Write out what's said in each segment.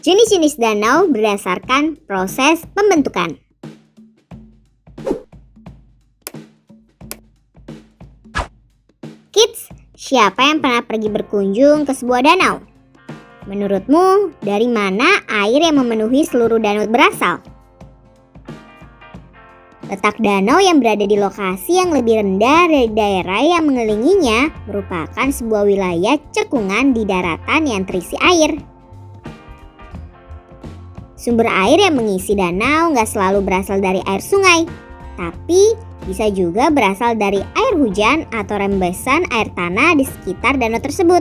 Jenis-jenis danau berdasarkan proses pembentukan. Kids, siapa yang pernah pergi berkunjung ke sebuah danau? Menurutmu, dari mana air yang memenuhi seluruh danau berasal? Letak danau yang berada di lokasi yang lebih rendah dari daerah yang mengelilinginya merupakan sebuah wilayah cekungan di daratan yang terisi air. Sumber air yang mengisi danau nggak selalu berasal dari air sungai, tapi bisa juga berasal dari air hujan atau rembesan air tanah di sekitar danau tersebut.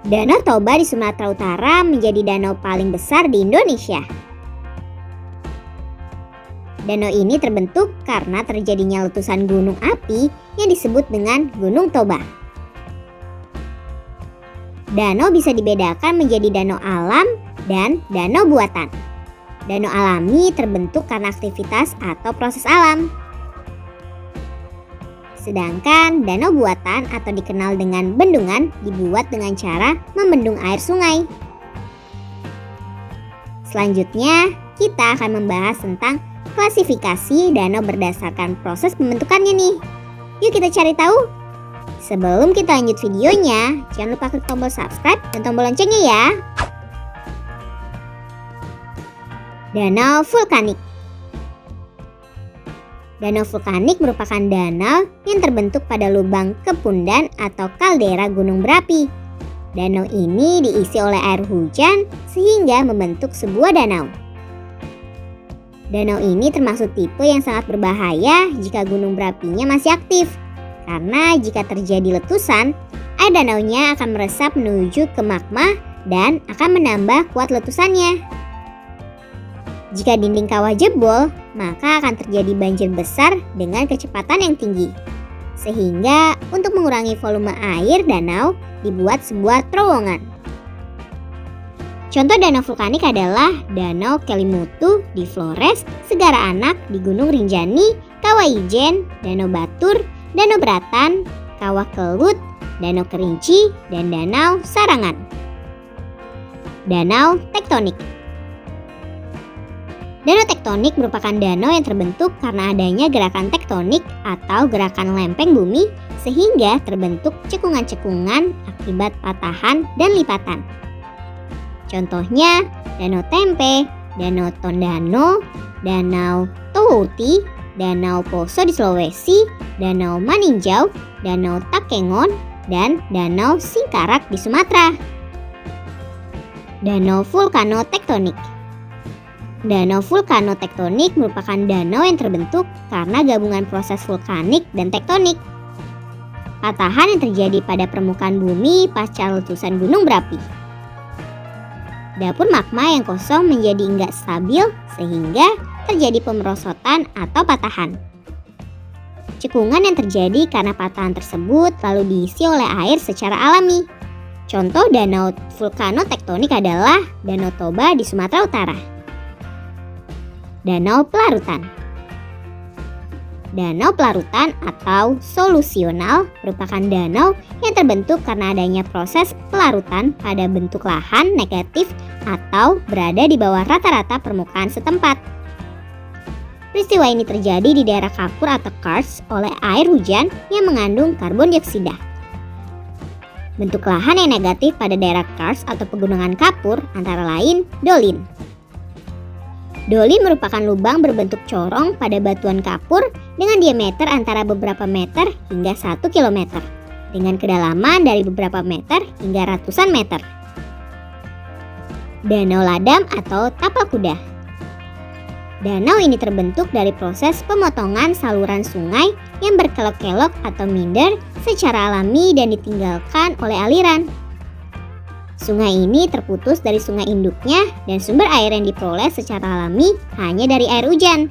Danau Toba di Sumatera Utara menjadi danau paling besar di Indonesia. Danau ini terbentuk karena terjadinya letusan gunung api yang disebut dengan Gunung Toba. Danau bisa dibedakan menjadi danau alam dan danau buatan. Danau alami terbentuk karena aktivitas atau proses alam. Sedangkan danau buatan atau dikenal dengan bendungan dibuat dengan cara membendung air sungai. Selanjutnya, kita akan membahas tentang klasifikasi danau berdasarkan proses pembentukannya nih. Yuk kita cari tahu. Sebelum kita lanjut videonya, jangan lupa klik tombol subscribe dan tombol loncengnya ya. Danau vulkanik. Danau vulkanik merupakan danau yang terbentuk pada lubang kepundan atau kaldera gunung berapi. Danau ini diisi oleh air hujan sehingga membentuk sebuah danau. Danau ini termasuk tipe yang sangat berbahaya jika gunung berapinya masih aktif. Karena jika terjadi letusan, air danaunya akan meresap menuju ke magma dan akan menambah kuat letusannya. Jika dinding kawah jebol, maka akan terjadi banjir besar dengan kecepatan yang tinggi. Sehingga untuk mengurangi volume air danau dibuat sebuah terowongan. Contoh danau vulkanik adalah Danau Kelimutu di Flores, Segara Anak di Gunung Rinjani, Kawah Ijen, Danau Batur, Danau Beratan, Kawah Kelut, Danau Kerinci, dan Danau Sarangan. Danau tektonik. Danau tektonik merupakan danau yang terbentuk karena adanya gerakan tektonik atau gerakan lempeng bumi sehingga terbentuk cekungan-cekungan akibat patahan dan lipatan. Contohnya Danau Tempe, Danau Tondano, Danau Tohouti, Danau Poso di Sulawesi, Danau Maninjau, Danau Takengon, dan Danau Singkarak di Sumatera. Danau vulkanotektonik. Danau vulkanotektonik merupakan danau yang terbentuk karena gabungan proses vulkanik dan tektonik. Patahan yang terjadi pada permukaan bumi pasca letusan gunung berapi. Dapur magma yang kosong menjadi enggak stabil sehingga terjadi pemerosotan atau patahan. Cekungan yang terjadi karena patahan tersebut lalu diisi oleh air secara alami. Contoh danau vulkanotektonik adalah Danau Toba di Sumatera Utara. Danau pelarutan. Danau pelarutan atau solusional merupakan danau yang terbentuk karena adanya proses pelarutan pada bentuk lahan negatif atau berada di bawah rata-rata permukaan setempat. Peristiwa ini terjadi di daerah kapur atau karst oleh air hujan yang mengandung karbon dioksida. Bentuk lahan yang negatif pada daerah karst atau pegunungan kapur antara lain dolin. Dolin merupakan lubang berbentuk corong pada batuan kapur dengan diameter antara beberapa meter hingga 1 km, dengan kedalaman dari beberapa meter hingga ratusan meter. Danau ladam atau tapal kuda. Danau ini terbentuk dari proses pemotongan saluran sungai yang berkelok-kelok atau minder secara alami dan ditinggalkan oleh aliran. Sungai ini terputus dari sungai induknya dan sumber air yang diperoleh secara alami hanya dari air hujan.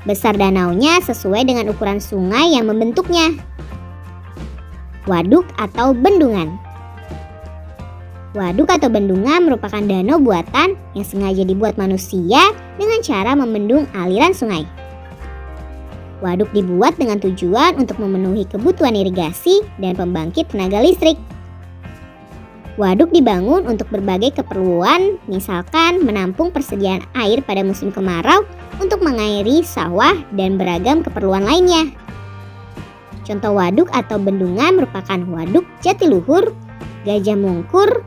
Besar danaunya sesuai dengan ukuran sungai yang membentuknya. Waduk atau bendungan. Waduk atau bendungan merupakan danau buatan yang sengaja dibuat manusia dengan cara membendung aliran sungai. Waduk dibuat dengan tujuan untuk memenuhi kebutuhan irigasi dan pembangkit tenaga listrik. Waduk dibangun untuk berbagai keperluan, misalkan menampung persediaan air pada musim kemarau untuk mengairi sawah dan beragam keperluan lainnya. Contoh waduk atau bendungan merupakan Waduk Jatiluhur, Gajah Mungkur,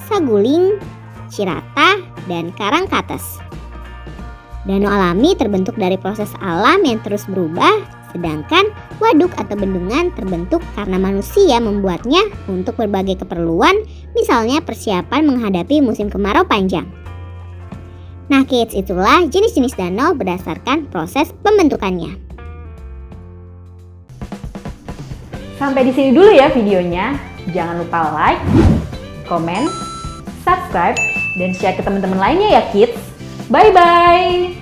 Saguling, Cirata, dan Karangkates. Danau alami terbentuk dari proses alam yang terus berubah, sedangkan waduk atau bendungan terbentuk karena manusia membuatnya untuk berbagai keperluan, misalnya persiapan menghadapi musim kemarau panjang. Nah kids, itulah jenis-jenis danau berdasarkan proses pembentukannya. Sampai di sini dulu ya videonya. Jangan lupa like, komen, subscribe, dan share ke teman-teman lainnya ya kids. Bye-bye!